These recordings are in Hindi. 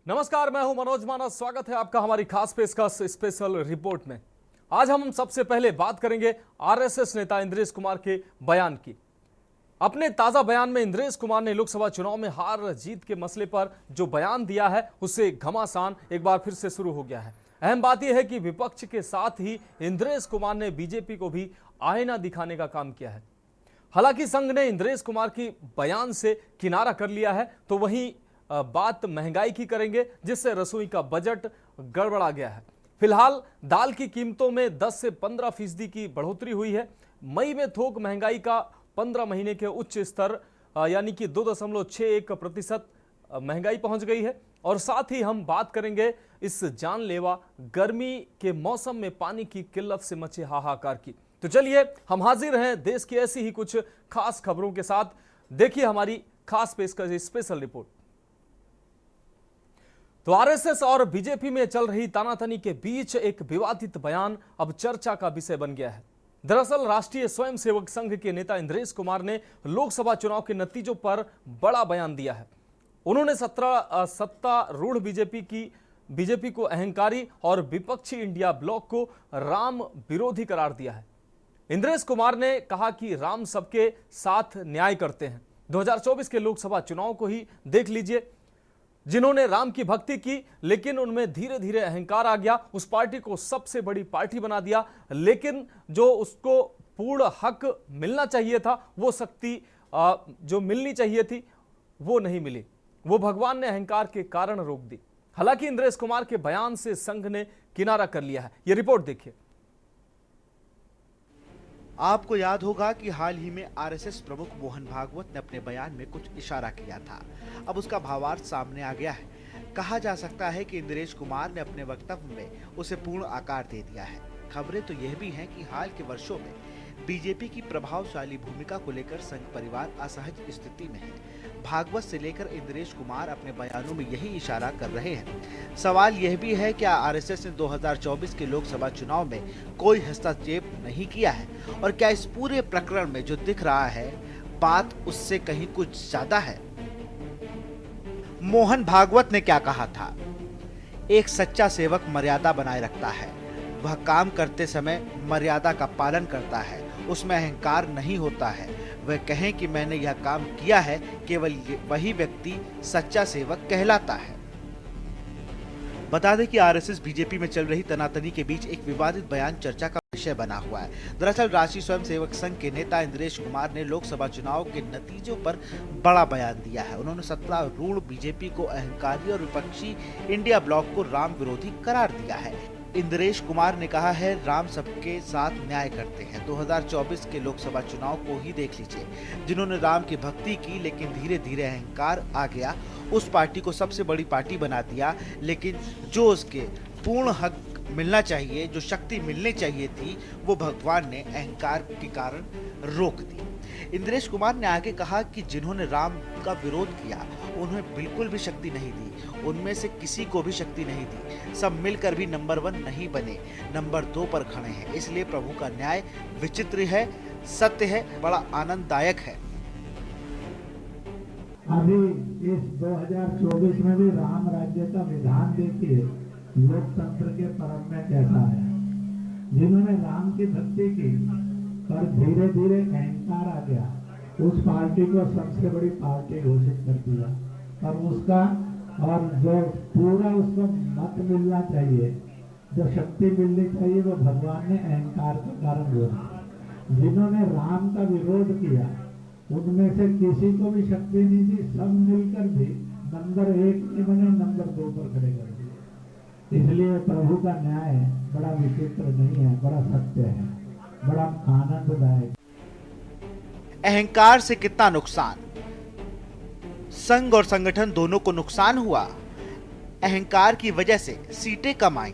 नमस्कार, मैं हूं मनोज मानस। स्वागत है आपका हमारी खास पेशकश स्पेशल रिपोर्ट में। आज हम सबसे पहले बात करेंगे आरएसएस नेता इंद्रेश कुमार के बयान की। अपने ताजा बयान में इंद्रेश कुमार ने लोकसभा चुनाव में हार जीत के मसले पर जो बयान दिया है उससे घमासान एक बार फिर से शुरू हो गया है। अहम बात यह है कि विपक्ष के साथ ही इंद्रेश कुमार ने बीजेपी को भी आईना दिखाने का काम किया है। हालांकि संघ ने इंद्रेश कुमार की बयान से किनारा कर लिया है, तो वहीं बात महंगाई की करेंगे, जिससे रसोई का बजट गड़बड़ा गया है। फिलहाल दाल की कीमतों में 10 से 15% की बढ़ोतरी हुई है। मई में थोक महंगाई का 15 महीने के उच्च स्तर यानी कि 2.61% महंगाई पहुंच गई है। और साथ ही हम बात करेंगे इस जानलेवा गर्मी के मौसम में पानी की किल्लत से मचे हाहाकार की। तो चलिए हम हाजिर हैं देश की ऐसी ही कुछ खास खबरों के साथ। देखिए हमारी खास पेशकश स्पेशल रिपोर्ट। तो आरएसएस और बीजेपी में चल रही तानातनी के बीच एक विवादित बयान अब चर्चा का विषय बन गया है। दरअसल राष्ट्रीय स्वयंसेवक संघ के नेता इंद्रेश कुमार ने लोकसभा चुनाव के नतीजों पर बड़ा बयान दिया है। उन्होंने सत्तारूढ़ बीजेपी को अहंकारी और विपक्षी इंडिया ब्लॉक को राम विरोधी करार दिया है। इंद्रेश कुमार ने कहा कि राम सबके साथ न्याय करते हैं। 2024 के लोकसभा चुनाव को ही देख लीजिए। जिन्होंने राम की भक्ति की लेकिन उनमें धीरे धीरे अहंकार आ गया, उस पार्टी को सबसे बड़ी पार्टी बना दिया, लेकिन जो उसको पूर्ण हक मिलना चाहिए था, वो शक्ति जो मिलनी चाहिए थी वो नहीं मिली। वो भगवान ने अहंकार के कारण रोक दी। हालांकि इंद्रेश कुमार के बयान से संघ ने किनारा कर लिया है। यह रिपोर्ट देखिए। आपको याद होगा कि हाल ही में आरएसएस प्रमुख मोहन भागवत ने अपने बयान में कुछ इशारा किया था। अब उसका भावार्थ सामने आ गया है। कहा जा सकता है कि इंद्रेश कुमार ने अपने वक्तव्य में उसे पूर्ण आकार दे दिया है। खबरें तो यह भी हैं कि हाल के वर्षों में बीजेपी की प्रभावशाली भूमिका को लेकर संघ परिवार असहज स्थिति में है। भागवत से लेकर इंद्रेश कुमार अपने बयानों में यही इशारा कर रहे हैं। सवाल यह भी है कि आरएसएस ने 2024 के लोकसभा चुनाव में कोई हस्तक्षेप नहीं किया है, और क्या इस पूरे प्रकरण में जो दिख रहा है बात उससे कहीं कुछ ज्यादा है। मोहन भागवत ने क्या कहा था? एक सच्चा सेवक मर्यादा बनाए रखता है। वह काम करते समय मर्यादा का पालन करता है, उसमें अहंकार नहीं होता है। वह कहें कि मैंने यह काम किया है, केवल वही व्यक्ति सच्चा सेवक कहलाता है। बता दें कि आरएसएस बीजेपी में चल रही तनातनी के बीच एक विवादित बयान चर्चा का विषय बना हुआ है। दरअसल राष्ट्रीय स्वयंसेवक संघ के नेता इंद्रेश कुमार ने लोकसभा चुनाव के नतीजों पर बड़ा बयान दिया है। उन्होंने सत्तारूढ़ बीजेपी को अहंकारी और विपक्षी इंडिया ब्लॉक को राम विरोधी करार दिया है। इंद्रेश कुमार ने कहा है, राम सबके साथ न्याय करते हैं। 2024 के लोकसभा चुनाव को ही देख लीजिए। जिन्होंने राम की भक्ति की लेकिन धीरे धीरे अहंकार आ गया, उस पार्टी को सबसे बड़ी पार्टी बना दिया, लेकिन जो उसके पूर्ण हक मिलना चाहिए, जो शक्ति मिलनी चाहिए थी, वो भगवान ने अहंकार के कारण रोक दी। इंद्रेश कुमार ने आगे कहा कि जिन्होंने राम का विरोध किया उन्हें बिल्कुल भी शक्ति नहीं दी, उनमें से किसी को भी शक्ति नहीं दी। सब मिलकर भी नंबर 1 नहीं बने, नंबर 2 पर खड़े हैं। इसलिए प्रभु का न्याय विचित्र है, सत्य है, बड़ा आनंददायक है। अभी इस 2024 में भी राम राज्य का विधान देखिए लोकतंत्र के परम में कैसा है। जिन्होंने राम की भक्ति की पर धीरे धीरे अहंकार आ गया, उस पार्टी को सबसे बड़ी पार्टी घोषित कर दिया। और उसका और जो पूरा उसको मत मिलना चाहिए, जो शक्ति मिलनी चाहिए, वो भगवान ने अहंकार के कारण रोका। जिन्होंने राम का विरोध किया उनमें से किसी को भी शक्ति नहीं दी, सब मिलकर भी नंबर 1 नहीं बने, नंबर 2 पर खड़े कर दिए। इसलिए प्रभु का न्याय बड़ा विचित्र नहीं है, बड़ा सत्य है, बड़ा आनंददायक। अहंकार से कितना नुकसान? संघ और संगठन दोनों को नुकसान हुआ। अहंकार की वजह से सीटें कम आईं,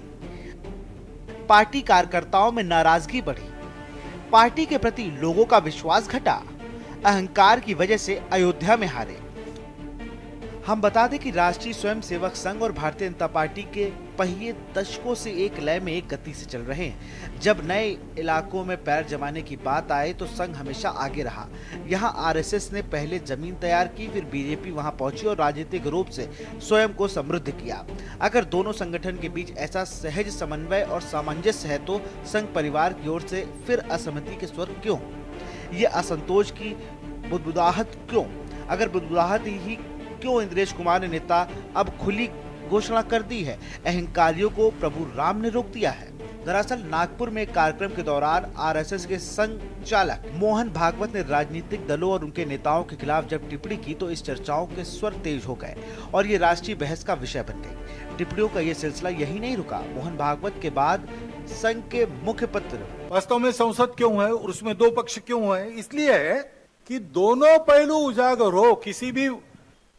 पार्टी कार्यकर्ताओं में नाराजगी बढ़ी, पार्टी के प्रति लोगों का विश्वास घटा। अहंकार की वजह से अयोध्या में हारे। हम बता दें कि राष्ट्रीय स्वयंसेवक संघ और भारतीय जनता पार्टी के पहिए दशकों से एक लय में एक गति से चल रहे हैं। जब नए इलाकों में पैर जमाने की बात आए तो संघ हमेशा आगे रहा। यहां आरएसएस ने पहले जमीन तैयार की, फिर बीजेपी वहां पहुंची और राजनीतिक रूप से स्वयं को समृद्ध किया। अगर दोनों संगठन के बीच ऐसा सहज समन्वय और सामंजस्य है तो संघ परिवार की ओर से फिर असहमति के स्वर क्यों? ये असंतोष की बुदबुदाहट क्यों? अगर बुदबुदाहट ही क्यों इंद्रेश कुमार ने नेता अब खुली घोषणा कर दी है। अहंकारियों को प्रभु राम ने रोक दिया है। दरअसल नागपुर में एक कार्यक्रम के दौरान आरएसएस के संचालक मोहन भागवत ने राजनीतिक दलों और उनके नेताओं के खिलाफ जब टिप्पणी की तो इस चर्चाओं के स्वर तेज हो गए और ये राष्ट्रीय बहस का विषय बन गई। टिप्पणियों का ये सिलसिला यही नहीं रुका। मोहन भागवत के बाद संघ के मुख्य पत्र वास्तव में संसद क्यों है और उसमें दो पक्ष क्यों है? इसलिए है कि दोनों पहलू उजागर हो। किसी भी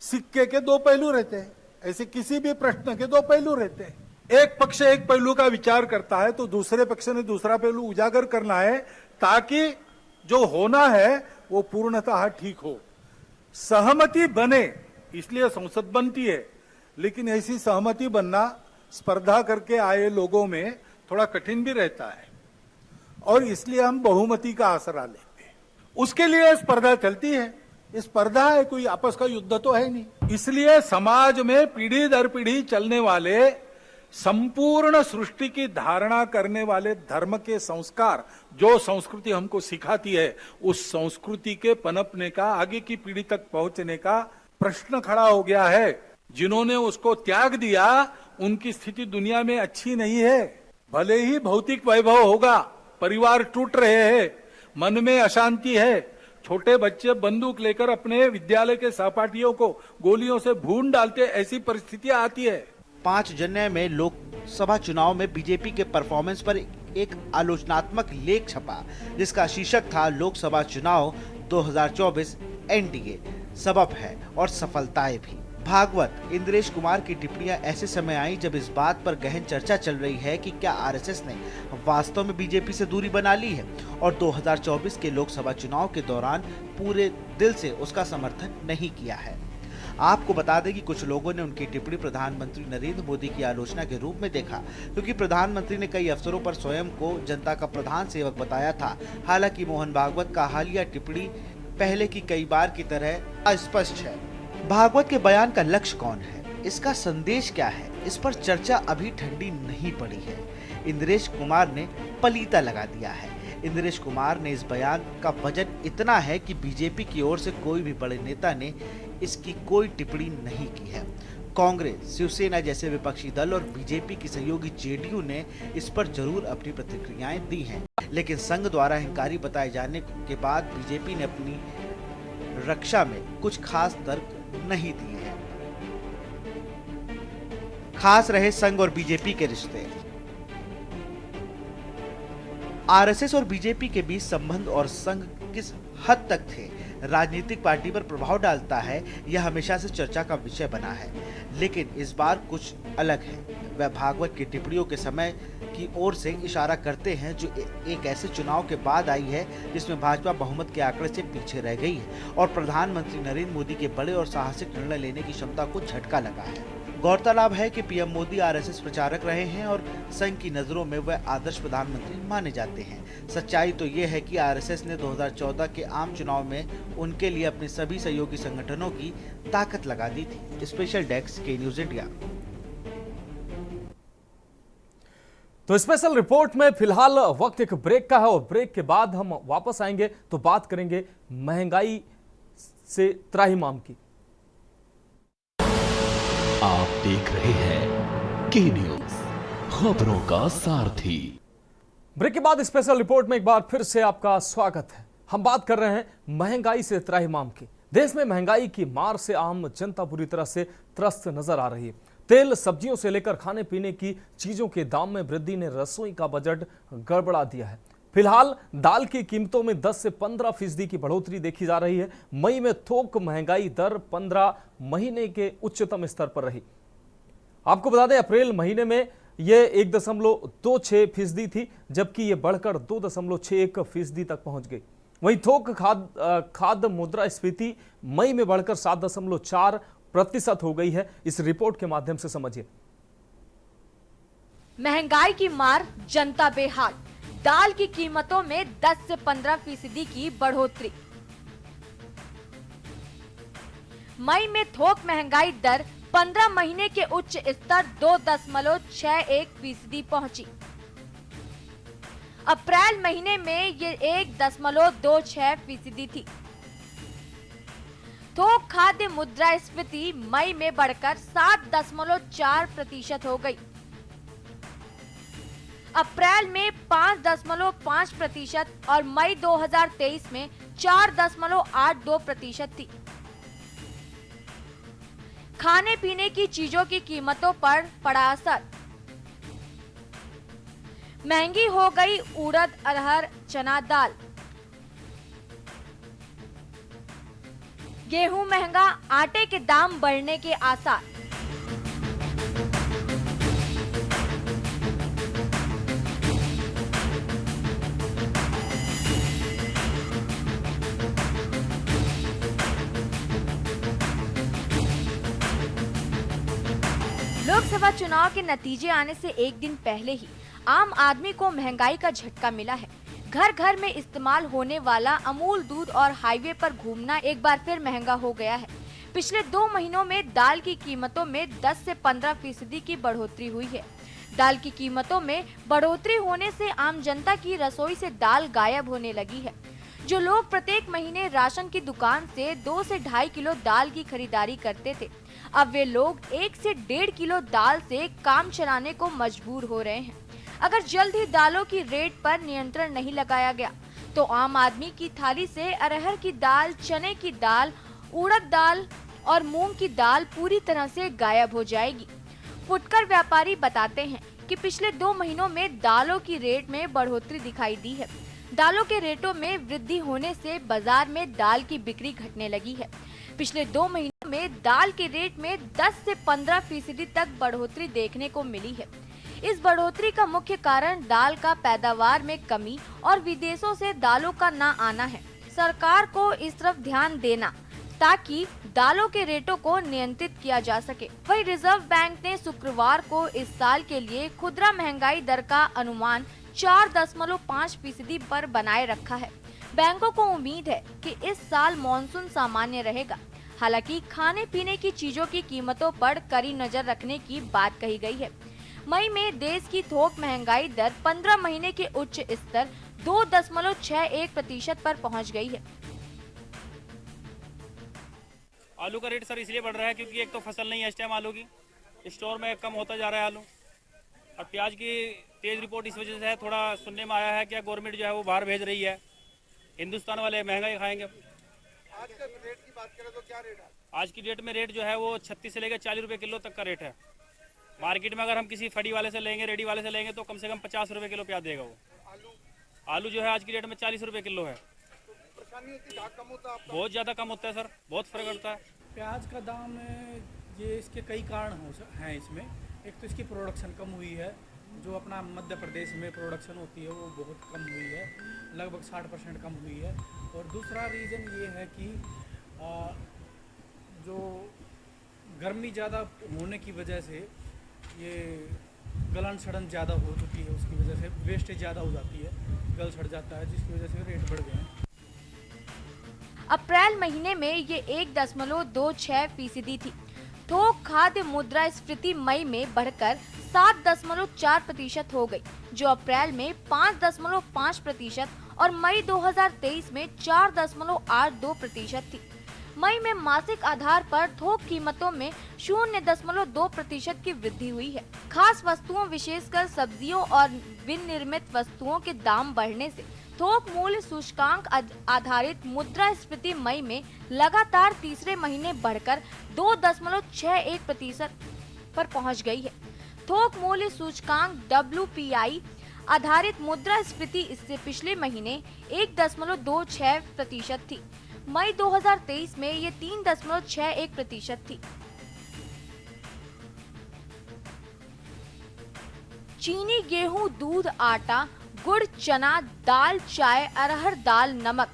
सिक्के के दो पहलू रहते हैं, ऐसे किसी भी प्रश्न के दो पहलू रहते हैं। एक पक्ष एक पहलू का विचार करता है तो दूसरे पक्ष ने दूसरा पहलू उजागर करना है ताकि जो होना है वो पूर्णतः ठीक हो, सहमति बने। इसलिए संसद बनती है, लेकिन ऐसी सहमति बनना स्पर्धा करके आए लोगों में थोड़ा कठिन भी रहता है और इसलिए हम बहुमति का आसरा लेते हैं। उसके लिए स्पर्धा चलती है। स्पर्धा है, कोई आपस का युद्ध तो है नहीं। इसलिए समाज में पीढ़ी दर पीढ़ी चलने वाले संपूर्ण सृष्टि की धारणा करने वाले धर्म के संस्कार, जो संस्कृति हमको सिखाती है, उस संस्कृति के पनपने का, आगे की पीढ़ी तक पहुंचने का प्रश्न खड़ा हो गया है। जिन्होंने उसको त्याग दिया उनकी स्थिति दुनिया में अच्छी नहीं है। भले ही भौतिक वैभव होगा, परिवार टूट रहे हैं, मन में अशांति है, छोटे बच्चे बंदूक लेकर अपने विद्यालय के सहपाठियों को गोलियों से भून डालते, ऐसी परिस्थितियां आती है। 5 जनवरी में लोकसभा चुनाव में बीजेपी के परफॉर्मेंस पर एक आलोचनात्मक लेख छपा जिसका शीर्षक था लोकसभा चुनाव 2024 एनडीए सबब है और सफलताएं भी। भागवत इंद्रेश कुमार की टिप्पणियां ऐसे समय आई जब इस बात पर गहन चर्चा चल रही है कि क्या आरएसएस ने वास्तव में बीजेपी से दूरी बना ली है और 2024 के लोकसभा चुनाव के दौरान पूरे दिल से उसका समर्थन नहीं किया है। आपको बता दें कि कुछ लोगों ने उनकी टिप्पणी प्रधानमंत्री नरेंद्र मोदी की आलोचना के रूप में देखा, क्योंकि प्रधानमंत्री ने कई अवसरों पर स्वयं को जनता का प्रधान सेवक बताया था। हालांकि मोहन भागवत का हालिया टिप्पणी पहले की कई बार की तरह अस्पष्ट है। भागवत के बयान का लक्ष्य कौन है, इसका संदेश क्या है, इस पर चर्चा अभी ठंडी नहीं पड़ी है। इंद्रेश कुमार ने पलीता लगा दिया है। इंद्रेश कुमार ने इस बयान का वजन इतना है कि बीजेपी की ओर से कोई भी बड़े नेता ने इसकी कोई टिप्पणी नहीं की है। कांग्रेस, शिवसेना जैसे विपक्षी दल और बीजेपी की सहयोगी जेडीयू ने इस पर जरूर अपनी प्रतिक्रियाएं दी हैं, लेकिन संघ द्वारा अहंकारी बताए जाने के बाद बीजेपी ने अपनी रक्षा में कुछ खास तर्क नहीं दिए हैं। खास रहे संघ और बीजेपी के रिश्ते। आरएसएस और बीजेपी के बीच संबंध और संघ किस हद तक थे, राजनीतिक पार्टी पर प्रभाव डालता है, यह हमेशा से चर्चा का विषय बना है। लेकिन इस बार कुछ अलग है। वह भागवत की टिप्पणियों के समय की ओर से इशारा करते हैं जो एक ऐसे चुनाव के बाद आई है जिसमें भाजपा बहुमत के आंकड़े से पीछे रह गई है और प्रधानमंत्री नरेंद्र मोदी के बड़े और साहसिक निर्णय लेने की क्षमता को झटका लगा है। गौरतलब है कि पीएम मोदी आरएसएस प्रचारक रहे हैं और संघ की नजरों में वह आदर्श प्रधानमंत्री माने जाते हैं। सच्चाई तो ये है कि आरएसएस ने 2014 के आम चुनाव में उनके लिए अपने सभी सहयोगी संगठनों की ताकत लगा दी थी। स्पेशल डेस्क के न्यूज इंडिया। तो स्पेशल रिपोर्ट में फिलहाल वक्त एक ब्रेक का है और ब्रेक के बाद हम वापस आएंगे तो बात करेंगे महंगाई से त्राहिमाम की। आप देख रहे हैं के न्यूज, खबरों का सारथी। ब्रेक के बाद स्पेशल रिपोर्ट में एक बार फिर से आपका स्वागत है। हम बात कर रहे हैं महंगाई से त्राहिमाम की। देश में महंगाई की मार से आम जनता बुरी तरह से त्रस्त नजर आ रही है। तेल, सब्जियों से लेकर खाने पीने की चीजों के दाम में वृद्धि ने रसोई का बजट गड़बड़ा दिया है। फिलहाल दाल की कीमतों में 10 से 15% की बढ़ोतरी देखी जा रही है। मई में थोक महंगाई दर 15 महीने के उच्चतम स्तर पर रही। आपको बता दें अप्रैल महीने में यह 1.26% थी, जबकि यह बढ़कर 2.61% तक पहुंच गई। वहीं थोक खाद्य मुद्रास्फीति मई में बढ़कर 7.4 प्रतिशत हो गई है। इस रिपोर्ट के माध्यम से समझिए। महंगाई की मार, जनता बेहाल। दाल की कीमतों में 10 से 15% की बढ़ोतरी। मई में थोक महंगाई दर 15 महीने के उच्च स्तर 2.61% पहुंची। अप्रैल महीने में ये 1.26% थी। थोक खाद्य मुद्रास्फीति मई में बढ़कर 7.4% हो गई। अप्रैल में 5.5% और मई 2023 में 4.82% थी। खाने पीने की चीजों की कीमतों पर पड़ा असर। महंगी हो गई उड़द, अरहर, चना दाल। गेहूं महंगा, आटे के दाम बढ़ने के आसार। लोकसभा चुनाव के नतीजे आने से एक दिन पहले ही आम आदमी को महंगाई का झटका मिला है। घर घर में इस्तेमाल होने वाला अमूल दूध और हाईवे पर घूमना एक बार फिर महंगा हो गया है। पिछले 2 महीनों में दाल की कीमतों में 10 से 15% की बढ़ोतरी हुई है। दाल की कीमतों में बढ़ोतरी होने से आम जनता की रसोई से दाल गायब होने लगी है। जो लोग प्रत्येक महीने राशन की दुकान से 2 से 2.5 किलो दाल की खरीदारी करते थे, अब वे लोग 1 से 1.5 किलो दाल से काम चलाने को मजबूर हो रहे हैं। अगर जल्द ही दालों की रेट पर नियंत्रण नहीं लगाया गया तो आम आदमी की थाली से अरहर की दाल, चने की दाल, उड़द दाल और मूंग की दाल पूरी तरह से गायब हो जाएगी। फुटकर व्यापारी बताते हैं कि पिछले 2 महीनों में दालों की रेट में बढ़ोतरी दिखाई दी है। दालों के रेटों में वृद्धि होने से बाजार में दाल की बिक्री घटने लगी है। पिछले 2 महीनों में दाल के रेट में 10 से 15% तक बढ़ोतरी देखने को मिली है। इस बढ़ोतरी का मुख्य कारण दाल का पैदावार में कमी और विदेशों से दालों का न आना है। सरकार को इस तरफ ध्यान देना ताकि दालों के रेटों को नियंत्रित किया जा सके। वहीं रिजर्व बैंक ने शुक्रवार को इस साल के लिए खुदरा महंगाई दर का अनुमान 4.5% पर बनाए रखा है। बैंकों को उम्मीद है कि इस साल मॉनसून सामान्य रहेगा। हालांकि खाने पीने की चीजों की कीमतों पर कड़ी नजर रखने की बात कही गई है। मई में देश की थोक महंगाई दर 15 महीने के उच्च स्तर 2.61% पर पहुंच गई है। आलू का रेट सर इसलिए बढ़ रहा है क्योंकि एक तो फसल नहीं है इस टाइम आलू की, स्टोर में कम होता जा रहा है आलू, और प्याज की तेज रिपोर्ट इस वजह से है। थोड़ा सुनने में आया है कि गवर्नमेंट जो है वो बाहर भेज रही है, हिंदुस्तान वाले महंगाई खाएंगे। आज का रेट की बात करें तो क्या रेट है? आज की डेट में रेट जो है वो 36 से लेकर 40 रुपये किलो तक का रेट है। मार्केट में अगर हम किसी फड़ी वाले से लेंगे, रेडी वाले से लेंगे तो कम से कम 50 रुपये किलो प्याज देगा वो। आलू जो है आज की डेट में 40 रुपये किलो है। बहुत ज़्यादा कम होता है सर, बहुत फर्क पड़ता है। प्याज का दाम ये इसके कई कारण हैं इसमें। एक तो इसकी प्रोडक्शन कम हुई है, जो अपना मध्य प्रदेश में प्रोडक्शन होती है वो बहुत कम हुई है, लगभग 60% कम हुई है। और दूसरा रीज़न ये है कि जो गर्मी ज़्यादा होने की वजह से ये गलन सड़न ज़्यादा हो चुकी है, उसकी वजह से वेस्टेज ज़्यादा हो जाती है, गल सड़ जाता है, जिसकी वजह से रेट बढ़ गए हैं। अप्रैल महीने में ये 1.26% थी। थोक खाद्य मुद्रास्फीति मई में बढ़कर 7.4% हो गई, जो अप्रैल में 5.5% और मई 2023 में 4.82% थी। मई में मासिक आधार पर थोक कीमतों में 0.2% की वृद्धि हुई है। खास वस्तुओं विशेषकर सब्जियों और विनिर्मित वस्तुओं के दाम बढ़ने से थोक मूल्य सूचकांक आधारित मुद्रास्फीति मई में लगातार तीसरे महीने बढ़कर 2.61% पर पहुंच गई है। थोक मूल्य सूचकांक WPI आधारित मुद्रास्फीति इससे पिछले महीने 1.26% थी। मई 2023 में ये 3.61% थी। चीनी, गेहूं, दूध, आटा, गुड़, चना दाल, चाय, अरहर दाल, नमक,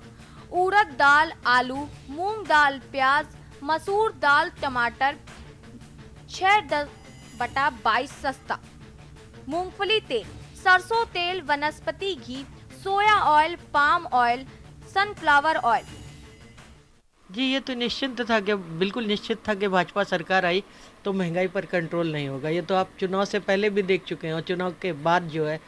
उड़द दाल, आलू, मूंग दाल, प्याज, मसूर दाल टमाटर 6/22 सस्ता, मूंगफली तेल, सरसों तेल, वनस्पति घी, soya oil, palm oil, sunflower oil. जी ये तो निश्चित था कि बिल्कुल निश्चित था कि भाजपा सरकार आई तो महंगाई पर कंट्रोल नहीं होगा। ये तो आप चुनाव से पहले भी देख चुके हैं और चुनाव के बाद जो है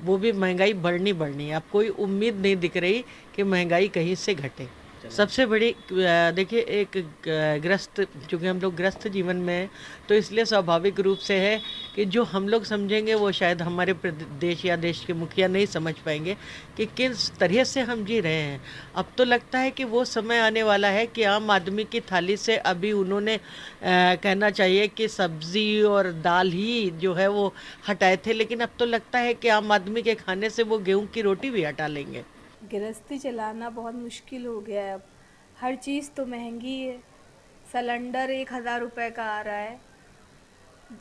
वो भी महंगाई बढ़नी है। अब कोई उम्मीद नहीं दिख रही कि महंगाई कहीं से घटे। सबसे बड़ी देखिए एक ग्रस्त, चूँकि हम लोग ग्रस्त जीवन में हैं तो इसलिए स्वाभाविक रूप से है कि जो हम लोग समझेंगे वो शायद हमारे प्रदेश या देश के मुखिया नहीं समझ पाएंगे कि किस तरह से हम जी रहे हैं। अब तो लगता है कि वो समय आने वाला है कि आम आदमी की थाली से अभी उन्होंने कहना चाहिए कि सब्जी और दाल ही जो है वो हटाए थे, लेकिन अब तो लगता है कि आम आदमी के खाने से वो गेहूं की रोटी भी हटा लेंगे। गृहस्थी चलाना बहुत मुश्किल हो गया है। अब हर चीज़ तो महंगी है। सिलेंडर 1000 रुपये का आ रहा है,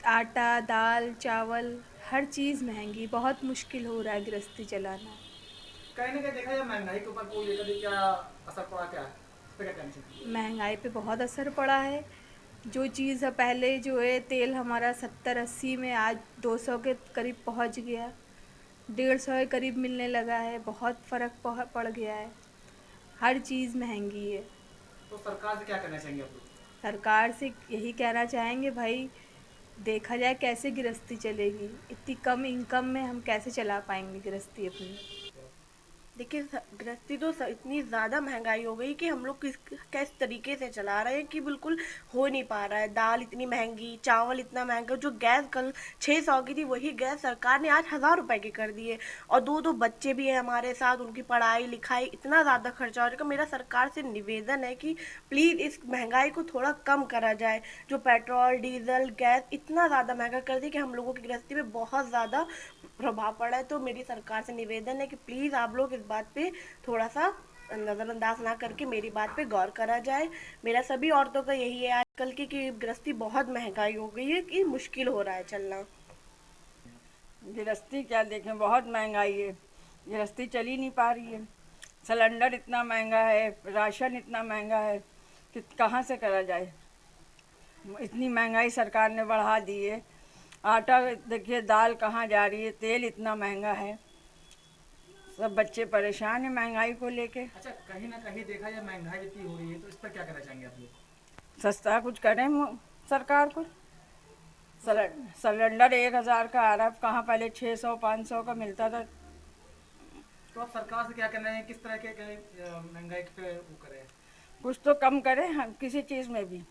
आटा दाल चावल हर चीज़ महंगी, बहुत मुश्किल हो रहा है गृहस्थी चलाना। कहीं ना कहीं देखा जाए महंगाई के ऊपर को लेकर क्या असर पड़ा, क्या इस पे क्या कहना चाहिए? महंगाई पे बहुत असर पड़ा है। जो चीज़ पहले जो है तेल हमारा 70-80 में आज 200 के करीब पहुंच गया, 150 के करीब मिलने लगा है। बहुत फ़र्क पड़ गया है, हर चीज़ महंगी है। तो सरकार से क्या करना चाहेंगे आप लोग? सरकार से यही कहना चाहेंगे भाई देखा जाए कैसे गृहस्थी चलेगी। इतनी कम इनकम में हम कैसे चला पाएंगे गृहस्थी अपनी। देखिए गृहस्थी तो इतनी ज़्यादा महंगाई हो गई कि हम लोग किस तरीके से चला रहे हैं कि बिल्कुल हो नहीं पा रहा है। दाल इतनी महंगी, चावल इतना महंगा, जो गैस कल 600 की थी वही गैस सरकार ने आज 1000 रुपये की कर दी है। और दो बच्चे भी हैं हमारे साथ, उनकी पढ़ाई लिखाई इतना ज़्यादा खर्चा हो रहा है। मेरा सरकार से निवेदन है कि प्लीज़ इस महंगाई को थोड़ा कम करा जाए। जो पेट्रोल डीजल गैस इतना ज़्यादा महंगा कर दी कि हम लोगों की गृहस्थी पे बहुत ज़्यादा प्रभाव पड़ा है। तो मेरी सरकार से निवेदन है कि प्लीज़ आप लोग इस बात पे थोड़ा सा नज़रअंदाज ना करके मेरी बात पे गौर करा जाए। मेरा सभी औरतों का यही है आजकल की कि गृहस्थी बहुत महंगाई हो गई है कि मुश्किल हो रहा है चलना। गृहस्थी क्या देखें, बहुत महंगाई है, गृहस्थी चल ही नहीं पा रही है। सिलेंडर इतना महंगा है, राशन इतना महंगा है कि कहाँ से करा जाए। इतनी महंगाई सरकार ने बढ़ा दी है। आटा देखिए, दाल कहाँ जा रही है, तेल इतना महंगा है, सब बच्चे परेशान हैं महंगाई को लेके। अच्छा, कहीं ना कहीं देखा जाए महंगाई इतनी हो रही है तो इस पर क्या करना चाहेंगे आप लोग? सस्ता कुछ करें सरकार को। सिलेंडर 1000 का आ रहा है, कहाँ पहले 600-500 का मिलता था। तो आप सरकार से क्या करना है, किस तरह के महंगाई पे वो करें? कुछ तो कम करें हम किसी चीज़ में भी।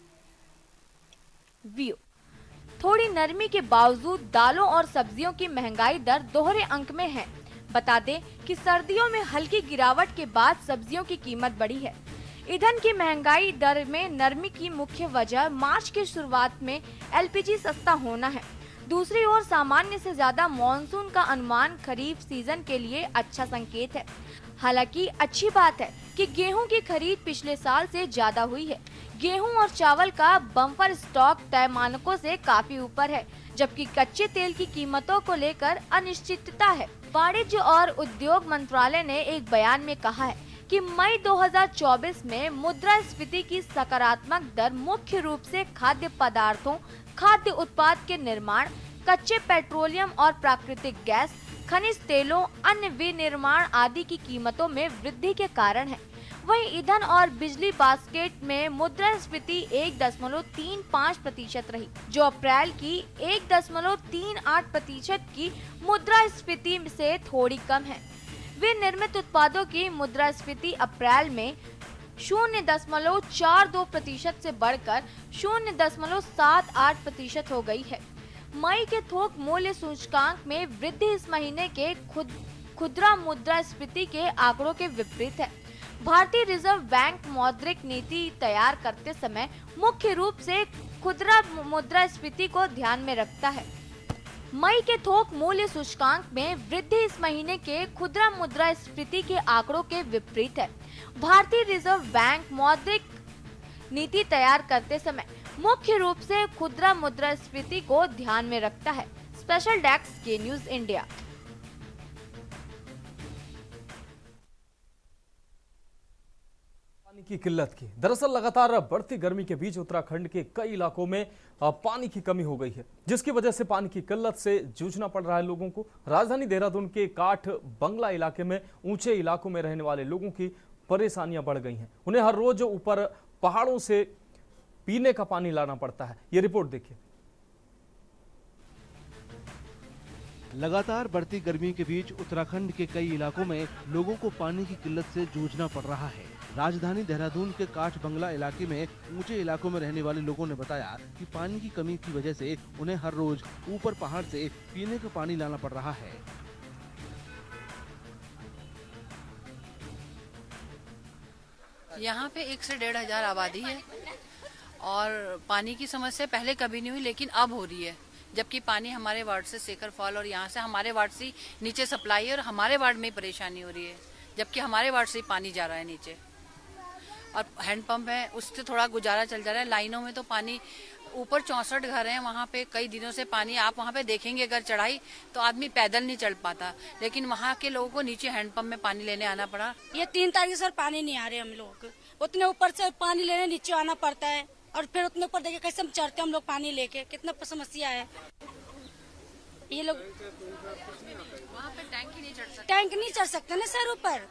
थोड़ी नरमी के बावजूद दालों और सब्जियों की महंगाई दर दोहरे अंक में है। बता दें कि सर्दियों में हल्की गिरावट के बाद सब्जियों की कीमत बढ़ी है। ईंधन की महंगाई दर में नरमी की मुख्य वजह मार्च की शुरुआत में एलपीजी सस्ता होना है। दूसरी ओर सामान्य से ज्यादा मॉनसून का अनुमान खरीफ सीजन के लिए अच्छा संकेत है। हालांकि अच्छी बात है कि गेहूं की खरीद पिछले साल से ज्यादा हुई है। गेहूं और चावल का बम्पर स्टॉक तय मानकों से काफी ऊपर है, जबकि कच्चे तेल की कीमतों को लेकर अनिश्चितता है। वाणिज्य और उद्योग मंत्रालय ने एक बयान में कहा है कि मई 2024 में मुद्रास्फीति की सकारात्मक दर मुख्य रूप से खाद्य पदार्थों, खाद्य उत्पाद के निर्माण, कच्चे पेट्रोलियम और प्राकृतिक गैस, खनिज तेलों, अन्य विनिर्माण आदि की कीमतों में वृद्धि के कारण है। वहीं ईंधन और बिजली बास्केट में मुद्रास्फीति 1.35% रही, जो अप्रैल की 1.38% की मुद्रास्फीति से थोड़ी कम है। विनिर्मित उत्पादों की मुद्रास्फीति अप्रैल में 0.42% से बढ़कर 0.78% हो गई है। मई के थोक मूल्य सूचकांक में वृद्धि इस महीने के खुदरा मुद्रास्फीति के आंकड़ों के विपरीत है। भारतीय रिजर्व बैंक मौद्रिक नीति तैयार करते समय मुख्य रूप से खुदरा मुद्रास्फीति को ध्यान में रखता है। मई के थोक मूल्य सूचकांक में वृद्धि इस महीने के खुदरा मुद्रास्फीति के आंकड़ों के विपरीत है। भारतीय रिजर्व बैंक मौद्रिक नीति तैयार करते समय मुख्य रूप से खुदरा मुद्रास्फीति को ध्यान में रखता है। स्पेशल डेस्क के न्यूज इंडिया। की किल्लत की। दरअसल लगातार बढ़ती गर्मी के बीच उत्तराखंड के कई इलाकों में पानी की कमी हो गई है, जिसकी वजह से पानी की किल्लत से जूझना पड़ रहा है लोगों को। राजधानी देहरादून के काठ बंगला इलाके में ऊंचे इलाकों में रहने वाले लोगों की परेशानियां बढ़ गई हैं। उन्हें हर रोज ऊपर पहाड़ों से पीने का पानी लाना पड़ता है। ये रिपोर्ट देखिए। लगातार बढ़ती गर्मी के बीच उत्तराखंड के कई इलाकों में लोगों को पानी की किल्लत से जूझना पड़ रहा है। राजधानी देहरादून के काठ बंगला इलाके में ऊंचे इलाकों में रहने वाले लोगों ने बताया कि पानी की कमी की वजह से उन्हें हर रोज ऊपर पहाड़ से पीने का पानी लाना पड़ रहा है। यहाँ पे 1 से 1.5 हजार आबादी है और पानी की समस्या पहले कभी नहीं हुई, लेकिन अब हो रही है। जबकि पानी हमारे वार्ड से सेकर फॉल और यहाँ से हमारे वार्ड से नीचे सप्लाई है और हमारे वार्ड में ही परेशानी हो रही है, जबकि हमारे वार्ड से ही पानी जा रहा है नीचे। और हैंडपंप है, उससे थोड़ा गुजारा चल जा रहा है। लाइनों में तो पानी ऊपर 64 घर हैं, वहाँ पे कई दिनों से पानी, आप वहाँ पे देखेंगे अगर चढ़ाई तो आदमी पैदल नहीं चढ़ पाता, लेकिन वहाँ के लोगों को नीचे हैंडपंप में पानी लेने आना पड़ा। ये 3 तारीख से सर पानी नहीं आ रहे हम लोग को, उतने ऊपर से पानी लेने नीचे आना पड़ता है और फिर उतने ऊपर देखिए कैसे हम चढ़ते हम लोग पानी लेके, कितना समस्या है। ये लोग वहाँ पे टैंक ही नहीं चढ़ सकते, टैंक नहीं चढ़ सकते ना सर, ऊपर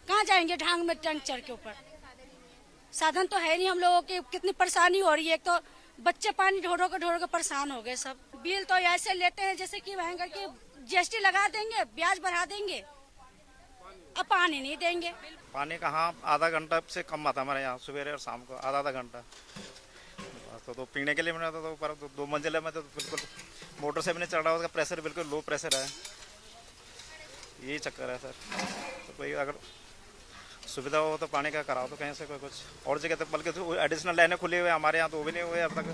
कहाँ जाएंगे ढांग में टैंक चढ़ के ऊपर। साधन तो है नहीं हम लोगों की, कितनी परेशानी हो रही है। एक तो बच्चे पानी ढोड़ो के परेशान हो गए सब। बिल तो ऐसे लेते हैं जैसे कि महंगा की GST लगा देंगे, ब्याज बढ़ा देंगे, अब पानी नहीं देंगे। पानी कहाँ आधा घंटा से कम आता हमारे यहाँ, सुबह और शाम को आधा घंटा। तो पीने के लिए मैंने तो ऊपर 2 मंजिले में तो बिल्कुल मोटर से भी नहीं चढ़ रहा, उसका प्रेशर बिल्कुल लो प्रेशर है। यही चक्कर है सर। तो कोई अगर सुविधा हो तो पानी का कराओ तो कहीं से कोई कुछ और जगह तक, बल्कि तो एडिशनल लाइनें खुली हुई है हमारे यहाँ, तो वो भी नहीं हुए अब तक।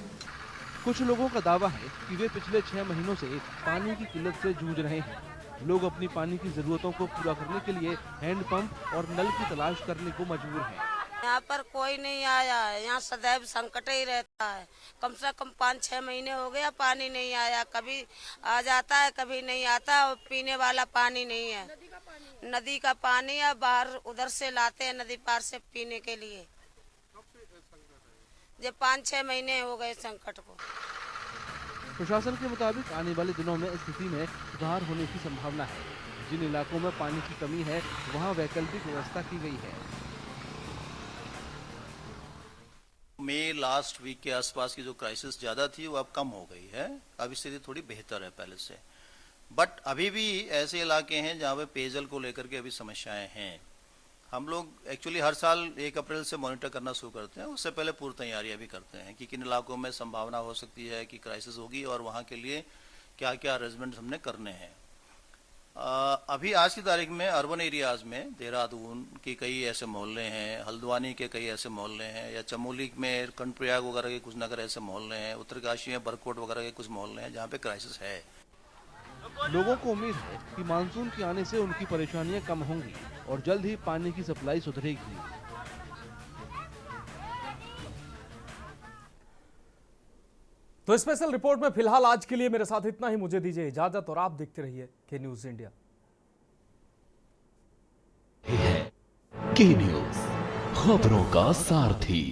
कुछ लोगों का दावा है कि वे पिछले 6 महीनों से पानी की किल्लत से जूझ रहे हैं। लोग अपनी पानी की जरूरतों को पूरा करने के लिए हैंडपंप और नल की तलाश करने को मजबूर हैं। यहाँ पर कोई नहीं आया है, यहाँ सदैव संकट ही रहता है। कम से कम 5-6 महीने हो गया पानी नहीं आया, कभी आ जाता है कभी नहीं आता। और पीने वाला पानी नहीं है, नदी का पानी है, बाहर उधर से लाते हैं नदी पार से पीने के लिए। जब 5-6 महीने हो गए संकट को। प्रशासन के मुताबिक आने वाले दिनों में स्थिति में सुधार होने की संभावना है। जिन इलाकों में पानी की कमी है वहां वैकल्पिक व्यवस्था की गई है। मई लास्ट वीक के आसपास की जो क्राइसिस ज़्यादा थी वो अब कम हो गई है, अब स्थिति थोड़ी बेहतर है पहले से। बट अभी भी ऐसे इलाके हैं जहाँ पे पेयजल को लेकर के अभी समस्याएं हैं। हम लोग एक्चुअली हर साल 1 अप्रैल से मॉनिटर करना शुरू करते हैं, उससे पहले पूर्व तैयारियां भी करते हैं कि किन इलाकों में संभावना हो सकती है कि क्राइसिस होगी और वहाँ के लिए क्या क्या अरेंजमेंट हमने करने हैं। अभी आज की तारीख में अर्बन एरियाज में देहरादून की कई ऐसे मोहल्ले हैं, हल्द्वानी के कई ऐसे मोहल्ले हैं, या चमोली में कर्णप्रयाग वगैरह के कुछ नगर ऐसे मोहल्ले हैं, उत्तरकाशी में बरकोट वगैरह के कुछ मोहल्ले हैं जहाँ पे क्राइसिस है। लोगों को उम्मीद है कि मानसून के आने से उनकी परेशानियां कम होंगी और जल्द ही पानी की सप्लाई सुधरेगी। तो स्पेशल रिपोर्ट में फिलहाल आज के लिए मेरे साथ इतना ही। मुझे दीजिए इजाजत और आप देखते रहिए के न्यूज इंडिया। के न्यूज, खबरों का सारथी।